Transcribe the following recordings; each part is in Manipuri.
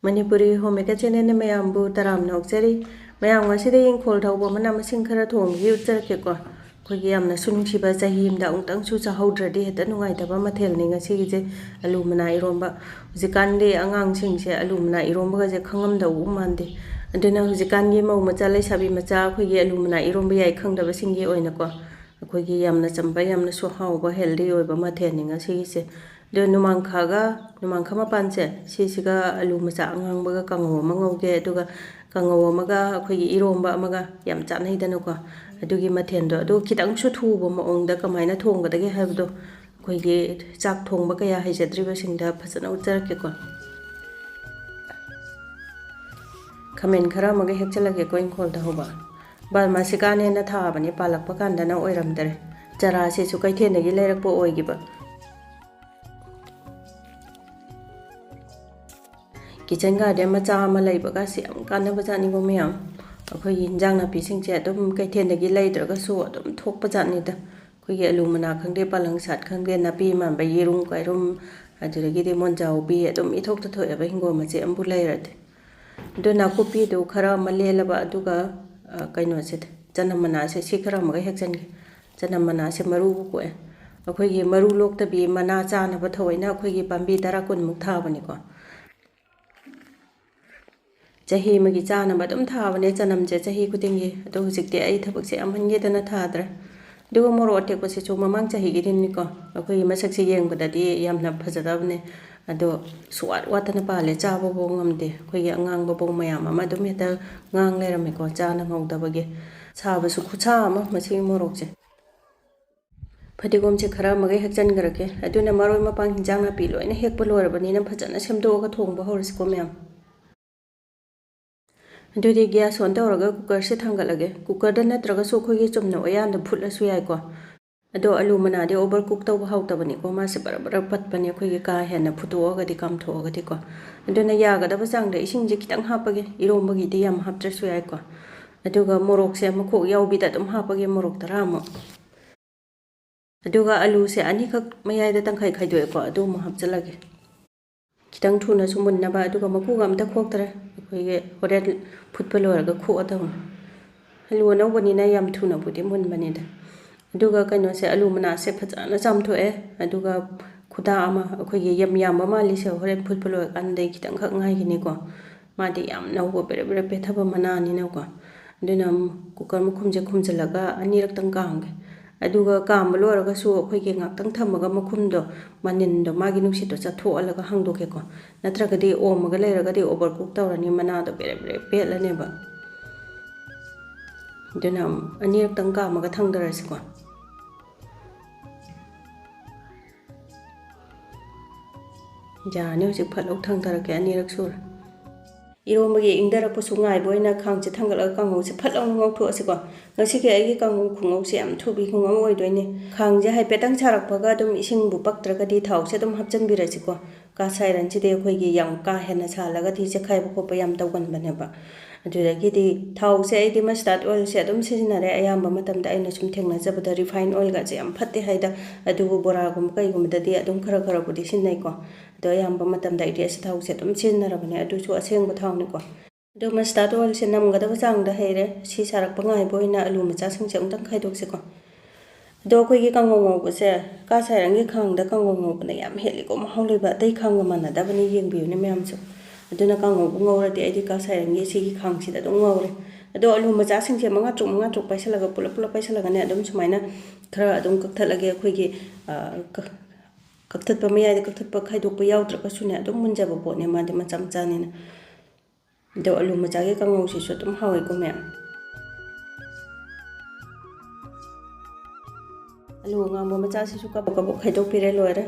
Manipuri homeka channel mayambu taram nokjari mayam ngasida ingkhol thawba mana masing khara thonggi utjarake ko khogi yamna sunungsiba chahim da ungtang chu chahaudradi heta nungai taba mathel ni ngasi je alu mana iromba hujikan de angang sing se alu mana iromba ga je khangam da u mande aduna hujikan gi mau macha lai sabi macha khogi alu mana iromba yai khangdaba singi oina ko khogi yamna chamba yamna so hauba healthy oiba mathel ni ngasi se do numangkha mapanse sisiga alu macha angangbaga kanghou mangauge aduga kanghou amaga akhoi iromba amaga yam chanai danako adugi mathen do adu kitang chu thuba maongda kamaina thonggadage haibdo akhoi chak thongba kaya haijadriba singda phasana utjarake ko khamen khara maga hekchalage ko ingkhol da hoba bal masikane na tha bani palakpa kanda na oiramdare chara se chu kaithen gi leirakpo oigiba kitchen garden macha ama leibaga si am kana bajani go meyam akhoi injang na pising che adum kaithen gi leidraga su adum thok bajani da khoi alu mana khangde palang sat khangde na pi man ba yirum kairum aduragi de monjau bi adum ithok ta thoi ba hingo ma che ambu leirate do na kopi do khara malela ba aduga kaino se chanam mana se si khara maga hekchan gi chanam mana se maru ko akhoi gi maru lok ta bi mana cha na ba thoina akhoi gi pambi dara kun muk tha bani ko chahi magi chana badum thabane chanam je chahi kutingi ado hujikte ai thabak se amhange dana thadra dugo moro tek pase chu mamang chahi gi din ni ko akoi masak se yeng badadi yamna phajadabne ado suat watana pale chaba bo ngamde khoi gi angang bo bong mayam ama dum heta ngang lerame ko chana ngawdabage chaba su khucha ama masi morok je Fatigom che khara magai hekchan garake aduna maroi mapang hinjang na pi loina hekpa lorabani na phajana semdo ga thongba horis ko myam Dudi gas on tawraga cooker se thangalage cooker da natraga so khoi gi chumna oyan da phutla su yai ko ado alu mana de over cook taw haw tabani ko ma se bara pat pani khoi gi ka hena phuto ga di kam tho ga di ko aduna ya ga da basang da ising ji kitang hapage iromba gi de yam haptra su yai ko aduga morok se ma kho yaw bi da dum hapage morok tara mo aduga alu se ani khak mayai da tangkhai khai doi ko adu ma hapchalage kitang thuna sumun na ba aduga maku gam ta khok tare khoi horen phutpa loraga khu adam alu no bani na yam thuna budi mun bani da aduga kaino se alu mana se phajana cham thoe aduga khuda ama khoi ge yam ama li se horen phutpa lor kan dei kitang khak ngai gini ko ma de yam no bo bere bere pe thaba mana ni na ko aduna kukar mu khumje khumjalaga ani rak tang kang aduga kam loraga su khoi ge ngak tang thamaga makhum do manin do magi nuksi to cha tho alaga hangdo ke ko natraga di omaga leiraga di overcook tawrani mana do bere bere pelane ba dunam ani tang ka maga thangdaras ko ja ne hujik phalok thangdara ke ani rak sur Eromba gi ingdara po sungai boina khang che thangal kanghou se phalong ngau tho ase ko ngasi ke ai gi kanghou khungau se am thubi khungau oi doine khang je hai petang charak phaga dum ising bu paktra ka di thau se dum hapchan bi rasi ko ka sai ran chi de khoi gi yam ka hena sa laga thi che khai ko pa yam taw gan bane ba adura gi di thau se ai di mustard oil se dum sijina re ayam ba matam da aina sum thengna jabada refined oil ga je am phatte haida adu bora gum kai gum da di adum khara khara bu di sin nai ko do yam ba matam da idea se thau se dum sin na ra bane adu chu aseng ba thau ni ko do mustard oil se nam ga da chang da heire si sarak pa ngai boina alu macha sing chang tang khai dok se ko do khoi gi kanghou ngau bu se ka sai rang gi khang da kanghou ngau ba yam heli ko ma hawle ba dei khang ma na da bani yeng bi ne myam chu aduna kanghou bu ngau ra de ai di ka sai rang gi si gi khang si da dong ngau re ado alu macha sing che manga truk paisa laga pula paisa laga ne adum sumaina khara adum kak thalage khoi gi kak that pa mayai da kak that pa khai dok pa yaw tra ka su ne adum mun ja ba bo ne ma de ma cham cha ni na do alu macha gi kanghou si so tum hawai ko me alu ngam macha si su ka bo khai dok pire loira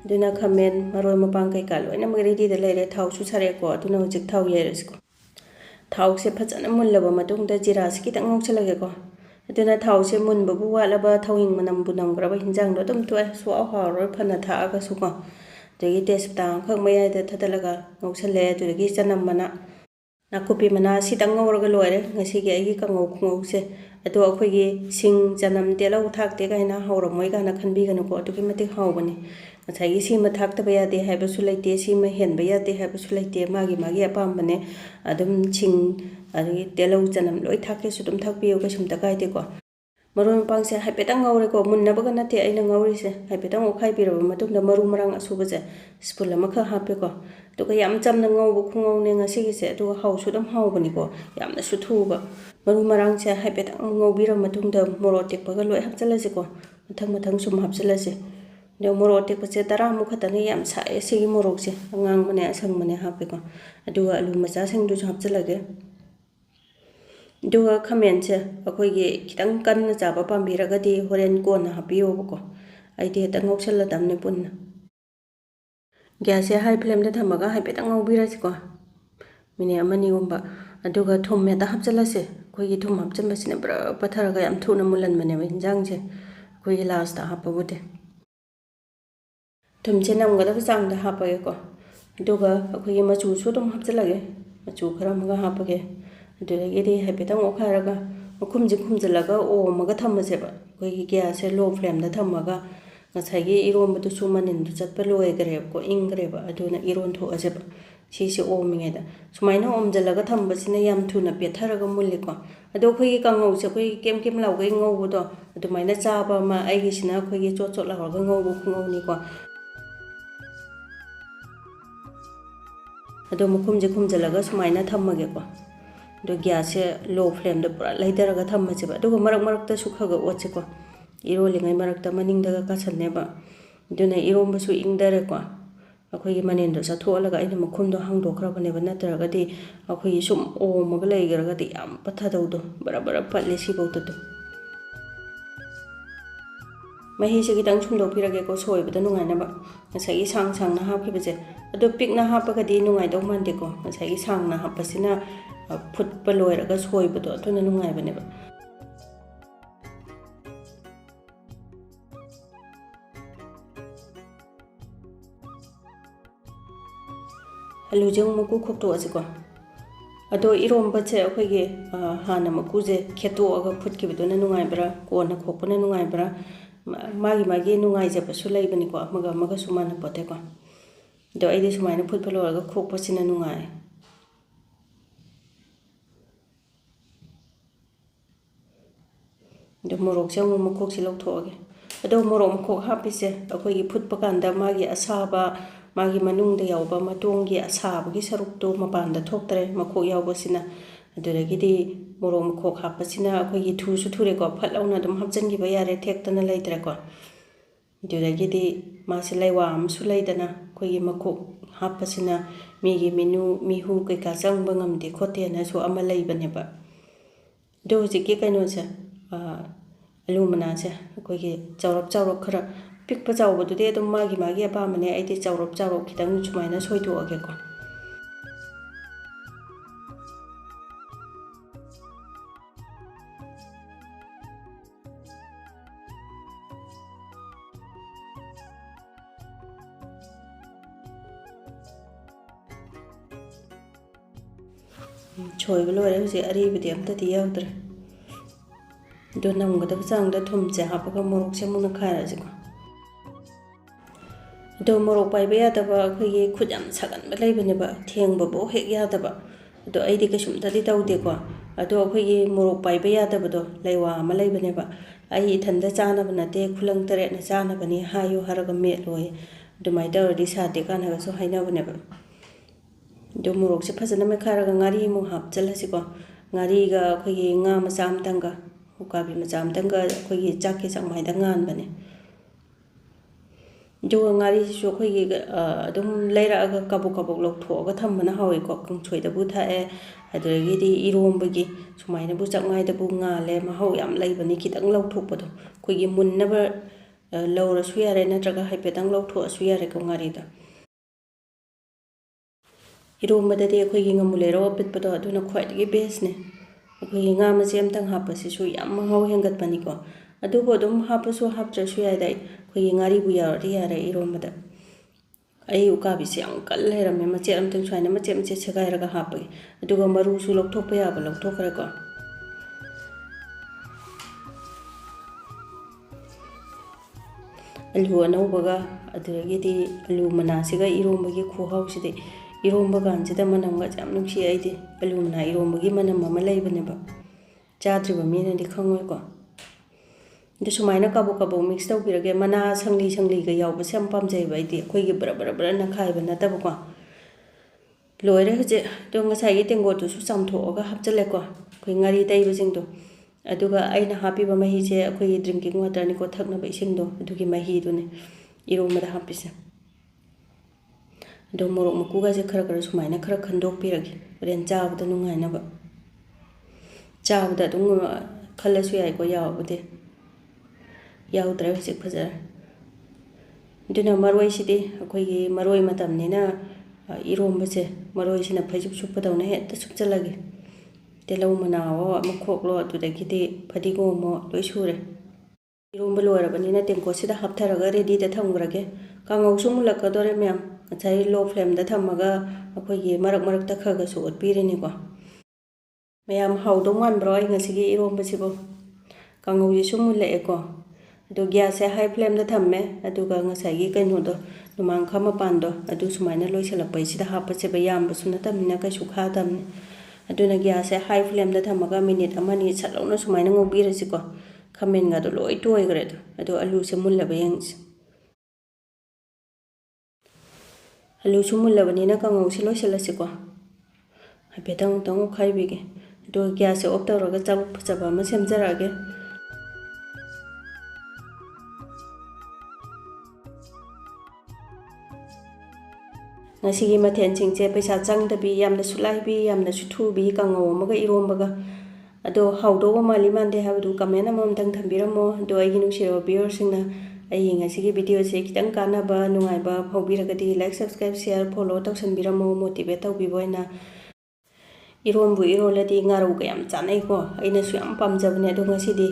duna khamen maroi mapang kai ka loina magri da leire thau su sare ko duna hujik thau yeres ko thau se phajana mullaba matung da jira se kitang ngau chalage ko duna thau se mun babu wala ba thawing manam bunam graba hinjang do tum to so a ha ro phana tha aga su ko degi test tang khak mayai da thadalaga ngau chale degi chanam mana nakupi mana si tang ngau ga loire ngasi ge ai gi kangau khungau se ado akhoi gi sing chanam te lau thak te ga na hawra moi ga na khanbi ga no ko to ki mate haw bani ꯉꯁꯥꯏꯒꯤ ꯁꯤꯃ ꯊꯥꯛꯇꯕ ꯌꯥꯗꯦ ꯍꯥꯏꯕꯁꯨ ꯂꯩꯇꯦ ꯁꯤꯃ ꯍꯦꯟꯕ ꯌꯥꯗꯦ ꯍꯥꯏꯕꯁꯨ ꯂꯩꯇꯦ ꯃꯥꯒꯤ ꯑꯄꯥꯝꯕꯅꯦ ꯑꯗꯨꯝ ꯁꯤꯡ ꯑꯗꯒꯤ ꯇꯤꯜꯍꯧ ꯆꯅꯝ ꯂꯣꯏ ꯊꯥꯛꯀꯦꯁꯨ ꯑꯗꯨꯝ ꯊꯥꯛꯄꯤꯌꯨ ꯀꯩꯁꯨꯝꯇ ꯀꯥꯏꯗꯦꯀꯣ ꯃꯔꯣꯏ ꯃꯄꯥꯡꯁꯦ ꯍꯥꯏꯐꯦꯠꯇꯪ ꯉꯧꯔꯦꯀꯣ ꯃꯨꯟꯅꯕꯒ ꯅꯠꯇꯦ ꯑꯩꯅ ꯉꯧꯔꯤꯁꯦ ꯍꯥꯏꯐꯦꯠꯇꯪ ꯑꯣꯠꯈꯥꯏꯕꯤꯔꯕ ꯃꯇꯨꯡꯗ ꯃꯔꯨ ꯃꯔꯥꯡ ꯑꯁꯨꯕꯁꯦ ꯁ꯭ꯄꯨꯟ ꯑꯃꯈꯛ ꯍꯥꯞꯄꯦꯀꯣ ꯑꯗꯨꯒ ꯌꯥꯝ ꯆꯝꯅ ꯉꯧꯕ ꯈꯨꯉꯧꯅꯦ ꯉꯁꯤꯒꯤꯁꯦ ꯑꯗꯨꯒ ꯍꯥꯎꯁꯨ ꯑꯗꯨꯝ ꯍꯥꯎꯕꯅꯤꯀꯣ ꯌꯥꯝꯅꯁꯨ ꯊꯨꯕ ꯃꯔꯨ ꯃꯔꯥꯡꯁꯦ ꯍꯥꯏꯐꯦꯠꯇꯪ ꯉꯧꯕꯤꯔ ꯃꯇꯨꯡꯗ ꯃꯣꯔꯣꯛ ꯑꯇꯦꯛꯄꯒ ꯂꯣꯏ ꯍꯥꯞꯆꯤꯜꯂꯁꯤꯀꯣ ꯃꯊꯪ ꯁꯨꯝ ꯍꯥꯞꯆꯤꯜꯂꯁꯤ ꯑꯗꯣ ꯃꯣꯔꯣꯛ ꯑꯇꯦꯛꯄꯁꯦ 10 ꯈꯛꯇꯅꯤ ꯌꯥꯝ ꯁꯥꯏꯌꯦ ꯁꯤꯒꯤ ꯃꯣꯔꯣꯛꯁꯦ ꯑꯉꯥꯡꯕꯅꯦ ꯑꯁꯪꯕꯅꯦ ꯍꯥꯞꯄꯦꯀꯣ ꯑꯗꯨꯒ ꯑꯂꯨ ꯃꯆꯥꯁꯤꯡꯗꯨꯁꯨ ꯍꯥꯞꯆꯤꯜꯂꯒꯦ ꯑꯗꯨꯒ ꯈꯥꯃꯦꯟꯁꯦ ꯑꯩꯈꯣꯏꯒꯤ ꯈꯤꯇꯪ ꯀꯟꯅ ꯆꯥꯕ ꯄꯥꯝꯕꯤꯔꯒꯗꯤ ꯍꯣꯔꯦꯟ ꯀꯣꯟꯅ ꯍꯥꯞꯄꯤꯌꯣꯕꯀꯣ ꯑꯩꯗꯤ ꯍꯦꯛꯇ ꯉꯧꯁꯜꯂꯗꯕꯅꯤ ꯄꯨꯟꯅ ꯒ꯭ꯌꯥꯁꯁꯦ ꯍꯥꯏ ꯐ꯭ꯂꯦꯝꯗ ꯊꯝꯃꯒ ꯍꯥꯏꯐꯦꯠꯇꯪ ꯉꯧꯕꯤꯔꯁꯤꯀꯣ ꯃꯤꯅꯤꯠ 1-2ꯒꯨꯝꯕ ꯑꯗꯨꯒ ꯊꯨꯝ ꯍꯦꯛꯇ ꯍꯥꯞꯆꯤꯜꯂꯁꯦ ꯑꯩꯈꯣꯏꯒꯤ ꯊꯨꯝ ꯍꯥꯞꯆꯤꯟꯕꯁꯤꯅ ꯕ꯭ꯔ ꯄꯠꯊꯔꯒ ꯌꯥꯝ ꯊꯨꯅ ꯃꯨꯜꯍꯟꯕꯅꯦꯕ ꯏꯟꯖꯥꯡꯁꯦ ꯑꯩꯈꯣꯏꯒꯤ ꯂꯥꯁꯇ ꯍꯥꯞꯄꯕꯨꯗꯤ ꯊꯨꯝꯁꯦ ꯅꯝꯒꯗꯕ ꯆꯥꯡꯗ ꯍꯥꯞꯄꯒꯦꯀꯣ ꯑꯗꯨꯒ ꯑꯩꯈꯣꯏꯒꯤ ꯃꯆꯨꯁꯨ ꯑꯗꯨꯝ ꯍꯥꯞꯆꯤꯜꯂꯒꯦ ꯃꯆꯨ ꯈꯔ ꯑꯃꯒ ꯍꯥꯞꯄꯒꯦ ꯑꯗꯨꯗꯒꯤꯗꯤ ꯍꯥꯏꯐꯦꯠꯇꯪ ꯑꯣꯠꯈꯥꯏꯔꯒ ꯃꯈꯨꯝꯁꯦ ꯈꯨꯝꯖꯤꯜꯂꯒ ꯑꯣꯝꯃꯒ ꯊꯝꯃꯁꯦꯕ ꯑꯩꯈꯣꯏꯒꯤ ꯒ꯭ꯌꯥꯁꯁꯦ ꯂꯣ ꯐ꯭ꯂꯦꯝꯗ ꯊꯝꯃꯒ ꯉꯁꯥꯏꯒꯤ ꯏꯔꯣꯝꯕꯗꯨꯁꯨ ꯃꯅꯤꯟꯗꯨ ꯆꯠꯄ ꯂꯣꯏꯈ꯭ꯔꯦꯕꯀꯣ ꯏꯪꯈ꯭ꯔꯦꯕ ꯑꯗꯨꯅ ꯏꯔꯣꯟ ꯊꯣꯛꯑꯁꯦꯕ ꯁꯤꯁꯦ ꯑꯣꯝꯃꯤꯉꯩꯗ ꯁꯨꯃꯥꯏꯅ ꯑꯣꯝꯖꯤꯜꯂꯒ ꯊꯝꯕꯁꯤꯅ ꯌꯥꯝ ꯊꯨꯅ ꯄꯦꯠꯊꯔꯒ ꯃꯨꯜꯂꯤꯀꯣ ꯑꯗꯣ ꯑꯩꯈꯣꯏꯒꯤ ꯀꯥꯡꯉꯧꯁꯦ ꯑꯩꯈꯣꯏꯒꯤ ꯀꯦꯝ ꯂꯥꯎꯒꯩ ꯉꯧꯕꯗꯣ ꯑꯗꯨꯃꯥꯏꯅ ꯆꯥꯕ ꯑꯃ ꯑꯩꯒꯤꯁꯤꯅ ꯑꯩꯈꯣꯏꯒꯤ ꯆꯣꯠ ꯂꯥꯎꯔꯒ ꯉꯧꯕ ꯈꯨꯉꯧꯅꯤꯀꯣ ꯑꯗꯣ ꯃꯈꯨꯝꯁꯦ ꯈꯨꯝꯖꯤꯜꯂꯒ ꯁꯨꯃꯥꯏꯅ ꯊꯝꯃꯒꯦꯀꯣ ꯑꯗꯣ ꯒ꯭ꯌꯥꯁꯁꯦ ꯂꯣ ꯐ꯭ꯂꯦꯝꯗ ꯄꯨꯔꯥ ꯂꯩꯊꯔꯒ ꯊꯝꯃꯁꯦꯕ ꯑꯗꯨꯒ ꯃꯔꯛꯇꯁꯨ ꯈꯔ ꯑꯣꯠꯁꯦꯀꯣ ꯏꯔꯣꯜꯂꯤꯉꯩ ꯃꯔꯛꯇ ꯃꯅꯤꯡꯗꯒ ꯀꯥꯁꯟꯅꯦꯕ ꯑꯗꯨꯅ ꯏꯔꯣꯝꯕꯁꯨ ꯏꯪꯊꯔꯦꯀꯣ ꯑꯩꯈꯣꯏꯒꯤ ꯃꯅꯤꯟꯗꯣ ꯆꯠꯊꯣꯛꯍꯜꯂꯒ ꯑꯩꯅ ꯃꯈꯨꯝꯗꯣ ꯍꯥꯡꯗꯣꯛꯈ꯭ꯔꯕꯅꯦꯕ ꯅꯠꯇ꯭ꯔꯒꯗꯤ ꯑꯩꯈꯣꯏꯒꯤ ꯁꯨꯝ ꯑꯣꯝꯃꯒ ꯂꯩꯈ꯭ꯔꯒꯗꯤ ꯌꯥꯝ ꯄꯠꯊꯗꯧꯗꯣ ꯕꯔ ꯄꯠꯂꯦ ꯁꯤꯐꯧꯗꯗꯣ ꯃꯍꯤꯁꯦ ꯈꯤꯇꯪ ꯁꯨꯝꯗꯣꯛꯄꯤꯔꯒꯦꯀꯣ ꯁꯣꯏꯕꯗ ꯅꯨꯡꯉꯥꯏꯅꯕ ꯉꯁꯥꯏꯒꯤ ꯁꯥꯡꯅ ꯍꯥꯞꯈꯤꯕꯁꯦ ꯑꯗꯣ ꯄꯤꯛꯅ ꯍꯥꯞꯄꯒꯗꯤ ꯅꯨꯡꯉꯥꯏꯗꯧ ꯃꯥꯟꯗꯦꯀꯣ ꯉꯁꯥꯏꯒꯤ ꯁꯥꯡꯅ ꯍꯥꯞꯄꯁꯤꯅ ꯐꯨꯠꯄ ꯂꯣꯏꯔꯒ ꯁꯣꯏꯕꯗꯣ ꯑꯗꯨꯅ ꯅꯨꯡꯉꯥꯏꯕꯅꯦꯕ ꯑꯂꯨꯁꯦ ꯑꯃꯨꯛ ꯃꯀꯨ ꯈꯣꯛꯇꯣꯛꯑꯁꯤꯀꯣ ꯑꯗꯣ ꯏꯔꯣꯝꯕꯁꯦ ꯑꯩꯈꯣꯏꯒꯤ ꯍꯥꯟꯅ ꯃꯀꯨꯁꯦ ꯈꯦꯠꯇꯣꯛꯑꯒ ꯐꯨꯠꯈꯤꯕꯗꯨꯅ ꯅꯨꯡꯉꯥꯏꯕ꯭ꯔꯥ ꯀꯣꯟꯅ ꯈꯣꯛꯄꯅ ꯅꯨꯡꯉꯥꯏꯕ꯭ꯔꯥ ꯃꯥꯒꯤ ꯅꯨꯡꯉꯥꯏꯖꯕꯁꯨ ꯂꯩꯕꯅꯤꯀꯣ ꯑꯃꯒꯁꯨ ꯃꯥꯟꯅꯄꯣꯠꯇꯦꯀꯣ ꯑꯗꯣ ꯑꯩꯗꯤ ꯁꯨꯃꯥꯏꯅ ꯐꯨꯠꯄ ꯂꯣꯏꯔꯒ ꯈꯣꯛꯄꯁꯤꯅ ꯅꯨꯡꯉꯥꯏ ꯑꯗꯣ ꯃꯣꯔꯣꯛꯁꯦ ꯑꯃꯨꯛ ꯃꯈꯣꯛꯁꯦ ꯂꯧꯊꯣꯛꯑꯒꯦ ꯑꯗꯣ ꯃꯣꯔꯣꯛ ꯃꯈꯣꯛ ꯍꯥꯞꯄꯤꯁꯦ ꯑꯩꯈꯣꯏꯒꯤ ꯐꯨꯠꯄ ꯀꯥꯟꯗ ꯃꯥꯒꯤ ꯑꯁꯥꯕ ꯃꯥꯒꯤ ꯃꯅꯨꯡꯗ ꯌꯥꯎꯕ ꯃꯇꯣꯡꯒꯤ ꯑꯁꯥꯕꯒꯤ ꯁꯔꯨꯛꯇꯣ ꯃꯄꯥꯟꯗ ꯊꯣꯛꯇ꯭ꯔꯦ ꯃꯈꯣꯛ ꯌꯥꯎꯕꯁꯤꯅ ꯑꯗꯨꯗꯒꯤꯗꯤ ꯃꯣꯔꯣꯛ ꯃꯈꯣꯛ ꯍꯥꯞꯄꯁꯤꯅ ꯑꯩꯈꯣꯏꯒꯤ ꯊꯨꯁꯨ ꯊꯨꯔꯦꯀꯣ ꯐꯠ ꯂꯥꯎꯅ ꯑꯗꯨꯝ ꯍꯥꯞꯆꯤꯟꯈꯤꯕ ꯌꯥꯔꯦ ꯊꯦꯛꯇꯅ ꯂꯩꯇ꯭ꯔꯦꯀꯣ ꯑꯗꯨꯗꯒꯤꯗꯤ ꯃꯥꯁꯤ ꯂꯩꯋꯥ ꯑꯃꯁꯨ ꯂꯩꯗꯅ ꯑꯩꯈꯣꯏꯒꯤ ꯃꯈꯣꯛ ꯍꯥꯞꯄꯁꯤꯅ ꯃꯤꯒꯤ ꯃꯤꯍꯨ ꯀꯩꯀꯥ ꯆꯪꯕ ꯉꯝꯗꯦ ꯈꯣꯠꯇꯦꯅꯁꯨ ꯑꯃ ꯂꯩꯕꯅꯦꯕ ꯑꯗꯣ ꯍꯧꯖꯤꯛꯀꯤ ꯀꯩꯅꯣꯁꯦ ꯑꯂꯨ ꯃꯅꯥꯁꯦ ꯑꯩꯈꯣꯏꯒꯤ ꯆꯥꯎꯔꯞ ꯈꯔ ꯄꯤꯛꯄ ꯆꯥꯎꯕꯗꯨꯗꯤ ꯑꯗꯨꯝ ꯃꯥꯒꯤ ꯑꯄꯥꯝꯕꯅꯦ ꯑꯩꯗꯤ ꯆꯥꯎꯔꯞ ꯈꯤꯇꯪ ꯁꯨꯃꯥꯏꯅ ꯁꯣꯏꯗꯣꯛꯑꯒꯦꯀꯣ ꯁꯣꯏꯕ ꯂꯣꯏꯔꯦ ꯍꯧꯖꯤꯛ ꯑꯔꯤꯕꯗꯤ ꯑꯝꯇꯗꯤ ꯌꯥꯎꯗ꯭ꯔꯦ ꯑꯗꯣ ꯅꯝꯒꯗꯕ ꯆꯥꯡꯗ ꯊꯨꯝꯁꯦ ꯍꯥꯞꯄꯒ ꯃꯣꯔꯣꯛꯁꯦ ꯑꯃꯨꯛ ꯅꯈꯥꯏꯔꯁꯤꯀꯣ ꯑꯗꯣ ꯃꯣꯔꯣꯛ ꯄꯥꯏꯕ ꯌꯥꯗꯕ ꯑꯩꯈꯣꯏꯒꯤ ꯈꯨꯠ ꯌꯥꯝ ꯁꯥꯒꯟꯕ ꯂꯩꯕꯅꯦꯕ ꯊꯦꯡꯕꯐꯥꯎ ꯍꯦꯛ ꯌꯥꯗꯕ ꯑꯗꯣ ꯑꯩꯗꯤ ꯀꯩꯁꯨꯝꯇꯗꯤ ꯇꯧꯗꯦꯀꯣ ꯑꯗꯣ ꯑꯩꯈꯣꯏꯒꯤ ꯃꯣꯔꯣꯛ ꯄꯥꯏꯕ ꯌꯥꯗꯕꯗꯣ ꯂꯩꯋꯥ ꯑꯃ ꯂꯩꯕꯅꯦꯕ ꯑꯩ ꯏꯊꯟꯇ ꯆꯥꯅꯕ ꯅꯠꯇꯦ ꯈꯨꯂꯪ 9ꯅ ꯆꯥꯅꯕꯅꯤ ꯍꯥꯏꯌꯨ ꯍꯥꯏꯔꯒ ꯃꯦꯠꯂꯣꯏ ꯑꯗꯨꯃꯥꯏꯅ ꯇꯧꯔꯗꯤ ꯁꯥꯗꯦ ꯀꯥꯟꯅꯒꯁꯨ ꯍꯥꯏꯅꯕꯅꯦꯕ ꯑꯗꯣ ꯃꯣꯔꯣꯛꯁꯦ ꯐꯖꯅ ꯃꯦꯠꯈꯥꯏꯔꯒ ꯉꯥꯔꯤ ꯑꯃꯨꯛ ꯍꯥꯞꯆꯤꯜꯂꯁꯤꯀꯣ ꯉꯥꯔꯤꯒ ꯑꯩꯈꯣꯏꯒꯤ ꯉꯥ ꯃꯆꯥ ꯑꯃꯇꯪꯒ ꯎꯀꯥꯕꯤ ꯃꯆꯥ ꯑꯃꯇꯪꯒ ꯑꯩꯈꯣꯏꯒꯤ ꯆꯥꯛꯀꯤ ꯆꯥꯡꯃꯥꯏꯗ ꯉꯥꯟꯕꯅꯦ ꯑꯗꯨꯒ ꯉꯥꯔꯤꯁꯤꯁꯨ ꯑꯩꯈꯣꯏꯒꯤ ꯑꯗꯨꯝ ꯂꯩꯔꯛꯑꯒ ꯀꯕꯣꯛ ꯂꯧꯊꯣꯛꯑꯒ ꯊꯝꯕꯅ ꯍꯥꯎꯋꯤꯀꯣ ꯀꯥꯡꯁꯣꯏꯗꯕꯨ ꯊꯥꯛꯑꯦ ꯑꯗꯨꯗꯒꯤꯗꯤ ꯏꯔꯣꯝꯕꯒꯤ ꯁꯨꯃꯥꯏꯅꯕꯨ ꯆꯥꯛꯃꯥꯏꯗꯕꯨ ꯉꯥꯜꯂꯦ ꯃꯍꯥꯎ ꯌꯥꯝ ꯂꯩꯕꯅꯤ ꯈꯤꯇꯪ ꯂꯧꯊꯣꯛꯄꯗꯣ ꯑꯩꯈꯣꯏꯒꯤ ꯃꯨꯟꯅꯕ ꯂꯧꯔꯁꯨ ꯌꯥꯔꯦ ꯅꯠꯇ꯭ꯔꯒ ꯍꯥꯏꯐꯦꯠꯇꯪ ꯂꯧꯊꯣꯛꯑꯁꯨ ꯌꯥꯔꯦꯀꯣ ꯉꯥꯔꯤꯗꯣ ꯏꯔꯣꯝꯕꯗꯗꯤ ꯑꯩꯈꯣꯏꯒꯤ ꯉꯥꯃꯨ ꯂꯩꯔꯧ ꯑꯄꯤꯠꯄꯗꯣ ꯑꯗꯨꯅ ꯈ꯭ꯋꯥꯏꯗꯒꯤ ꯕꯦꯁꯅꯦ ꯑꯩꯈꯣꯏꯒꯤ ꯉꯥ ꯃꯆꯦ ꯑꯃꯇꯪ ꯍꯥꯞꯄꯁꯤꯁꯨ ꯌꯥꯝ ꯃꯍꯥꯎ ꯍꯦꯟꯒꯠꯄꯅꯤꯀꯣ ꯑꯗꯨꯕꯨ ꯑꯗꯨꯝ ꯍꯥꯞꯄꯁꯨ ꯍꯥꯞꯇ꯭ꯔꯁꯨ ꯌꯥꯏꯗ ꯑꯩꯈꯣꯏꯒꯤ ꯉꯥꯔꯤꯕꯨ ꯌꯥꯎꯔꯗꯤ ꯌꯥꯔꯦ ꯏꯔꯣꯝꯕꯗ ꯑꯩ ꯎꯀꯥꯕꯤꯁꯦ ꯌꯥꯝ ꯀꯜ ꯂꯩꯔꯝꯃꯦ ꯃꯆꯦꯠ ꯑꯃꯇꯪ ꯁꯨꯃꯥꯏꯅ ꯃꯆꯦꯠ ꯁꯦꯒꯥꯏꯔꯒ ꯍꯥꯞꯄꯒꯤ ꯑꯗꯨꯒ ꯃꯔꯨꯁꯨ ꯂꯧꯊꯣꯛꯄ ꯌꯥꯕ ꯂꯧꯊꯣꯛꯈ꯭ꯔꯦꯀꯣ alu anaubaga aduragidi alu manasiga irombagi khuhausidi iromba kansida manamga jam nungsi aidi alu mana irombagi manam ama leibaneba chadriba mina di khangoi ko ndu sumaina kabo kabo mix tawbirage mana sangli ga yawba sam pamjai ba idi khoi gi bra bra bra na khaiba na tab ko loire hje to ngasai gi tengo tu su samtho ga hapchale ko khoi ngari taiba sing to aduga aina happy ba mahi je khoi drinking water ni ko thakna ba ising do adugi mahi do ne iromba da hapise do morok maku ga je khara khara sumaina khara khandok pirage ren chaab da nungai na ba chaab da dung khala su yai ko yaw bade yaw tra hje phajar dina maroi sidi khoi gi maroi matam ni na iromba se maroi sina phajuk chup padaw na he ta chup chalage telau manawo amakhoklo adudagi de phadigo mo loi sure iromba loirabani na tenko sida haptharaga ready da thamgrage kangau sumulakadore myam achai low flame da thamaga akhoi gi marak marak ta khaga su otpireni ko mayam haudo man bro ai ngasigi iromba sibo kangau ji sumulae ko adu gas se high flame da thamme aduga ngasai gi kaino do numang khama pando adu sumaina loisalakpai sida happa se bayam basuna tamina ka sukha tamni aduna gas se high flame da thamaga minute amani chalona sumaina ngobirasi ko khamen ga do loi toi gre do adu alu se mulla bayang alu sumulla bani na kangau se loisalasi ko hapetang tang khai bige do gas se off tawraga chab chaba ma semjarage ngasigi mathen chingche paisa changdabi yamna sulai bi yamna suthu bi kangau amaga irombaga ado haudo mali mande habdu comment amam tang thambiramo do ai ginu share viewers singna ai ngasigi video se kitang kana ba nungai ba phobiragadi like subscribe share follow tawsanbiramo motivate tawbiboina irombu iroladi ngaru ga yam chanai ko aina su yam pamjabne ado ngasidi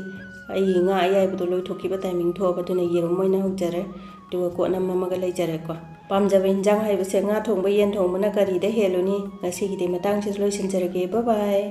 ai nga ayai budo loi thokiba timing thoba duna yerom moina hujare duga ko nam mamaga leijare ko pamjaba injang haibase nga thongba yen thongba na kari da heloni ngasigi de matang se loi sinjarage bye bye